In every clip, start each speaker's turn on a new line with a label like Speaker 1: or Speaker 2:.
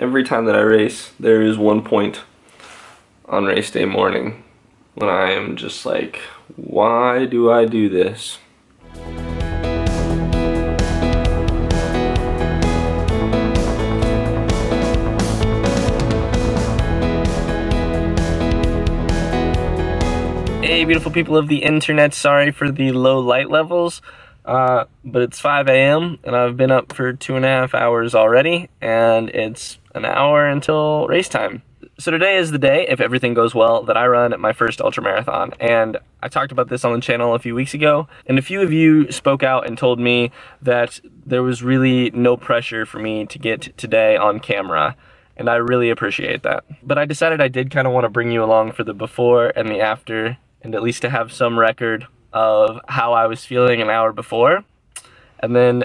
Speaker 1: every time that I race, there is one point on race day morning when I am just like, why do I do this? Hey beautiful people of the internet, sorry for the low light levels, but it's 5 a.m. and I've been up for 2.5 hours already, and it's an hour until race time. So today is the day, if everything goes well, that I run my first ultramarathon, and I talked about this on the channel a few weeks ago, and a few of you spoke out and told me that there was really no pressure for me to get today on camera, and I really appreciate that. But I decided I did kind of want to bring you along for the before and the after, and at least to have some record of how I was feeling an hour before, and then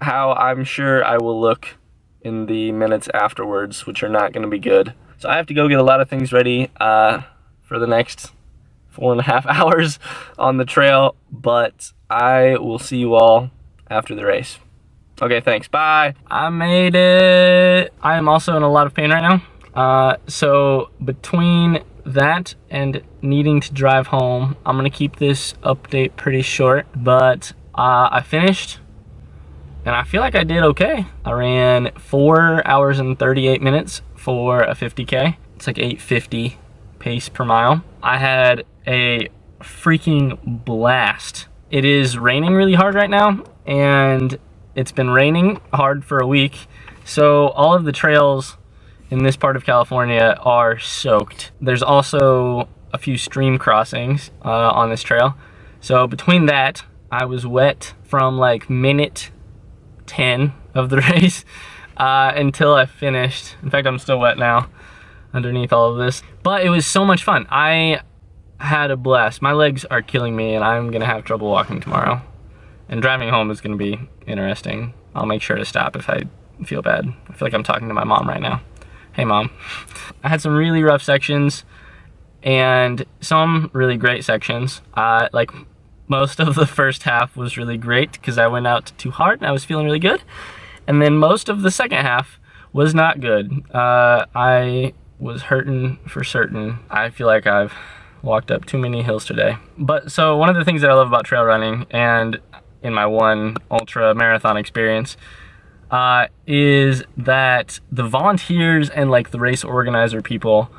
Speaker 1: how I'm sure I will look in the minutes afterwards, which are not going to be good. So I have to go get a lot of things ready for the next 4.5 hours on the trail, but I will see you all after the race. Okay, thanks, bye. I made it. I am also in a lot of pain right now. So between that and needing to drive home, I'm gonna keep this update pretty short, but I finished and I feel like I did okay. I ran 4 hours and 38 minutes for a 50K. It's like 850 pace per mile. I had a freaking blast. It is raining really hard right now, and it's been raining hard for a week, so all of the trails in this part of California are soaked. There's also a few stream crossings on this trail. So between that, I was wet from like minute 10 of the race until I finished. In fact, I'm still wet now underneath all of this. But it was so much fun. I had a blast. My legs are killing me and I'm gonna have trouble walking tomorrow. And driving home is gonna be interesting. I'll make sure to stop if I feel bad. I feel like I'm talking to my mom right now. Hey mom. I had some really rough sections and some really great sections. Like most of the first half was really great because I went out too hard and I was feeling really good. And then most of the second half was not good. I was hurting for certain. I feel like I've walked up too many hills today. But so one of the things that I love about trail running, and in my one ultra marathon experience, is that the volunteers and like the race organizer people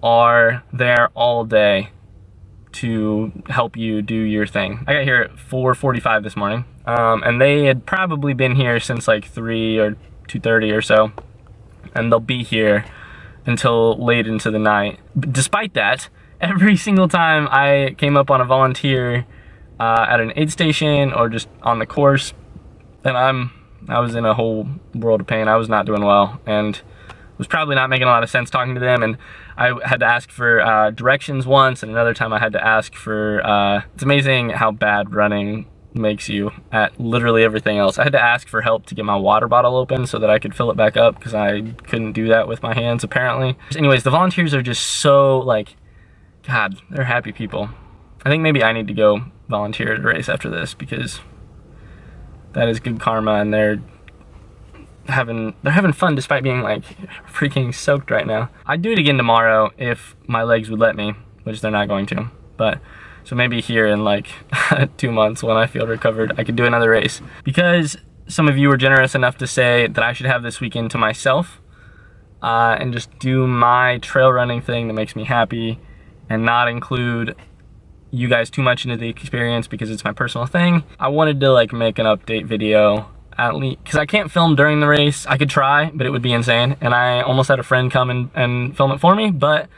Speaker 1: are there all day to help you do your thing. I got here at 4:45 this morning, and they had probably been here since like 3 or 2:30 or so, and they'll be here until late into the night. But despite that, every single time I came up on a volunteer at an aid station or just on the course, then I was in a whole world of pain. I was not doing well and was probably not making a lot of sense talking to them, and I had to ask for directions once, and another time I had to ask for, it's amazing how bad running makes you at literally everything else. I had to ask for help to get my water bottle open so that I could fill it back up because I couldn't do that with my hands apparently. Anyways, the volunteers are just so like, God, they're happy people. I think maybe I need to go volunteer at a race after this because that is good karma, and they're having fun despite being like freaking soaked right now. I'd do it again tomorrow if my legs would let me, which they're not going to. But so maybe here in like 2 months when I feel recovered, I could do another race. Because some of you were generous enough to say that I should have this weekend to myself and just do my trail running thing that makes me happy and not include you guys too much into the experience because it's my personal thing. I wanted to like make an update video at least because I can't film during the race. I could try, but it would be insane, and I almost had a friend come and film it for me, but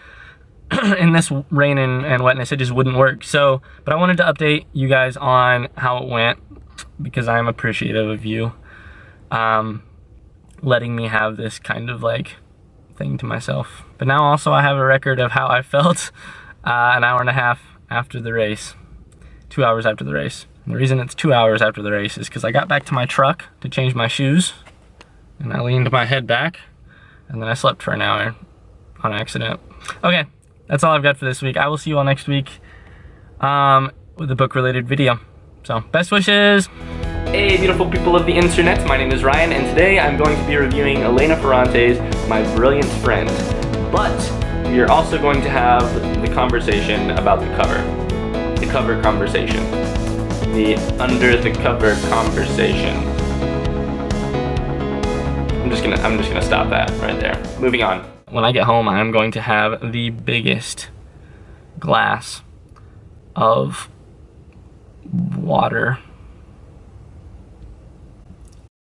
Speaker 1: in this rain and wetness it just wouldn't work. So but I wanted to update you guys on how it went because I am appreciative of you letting me have this kind of like thing to myself. But now also I have a record of how I felt an hour and a half after the race, 2 hours after the race. And the reason it's 2 hours after the race is because I got back to my truck to change my shoes, and I leaned my head back, and then I slept for an hour on accident. Okay, that's all I've got for this week. I will see you all next week with a book-related video. So, best wishes! Hey beautiful people of the internet, my name is Ryan, and today I'm going to be reviewing Elena Ferrante's My Brilliant Friend. But we are also going to have the conversation about the cover. The cover conversation. The under the cover conversation. I'm just gonna stop that right there. Moving on. When I get home, I'm going to have the biggest glass of water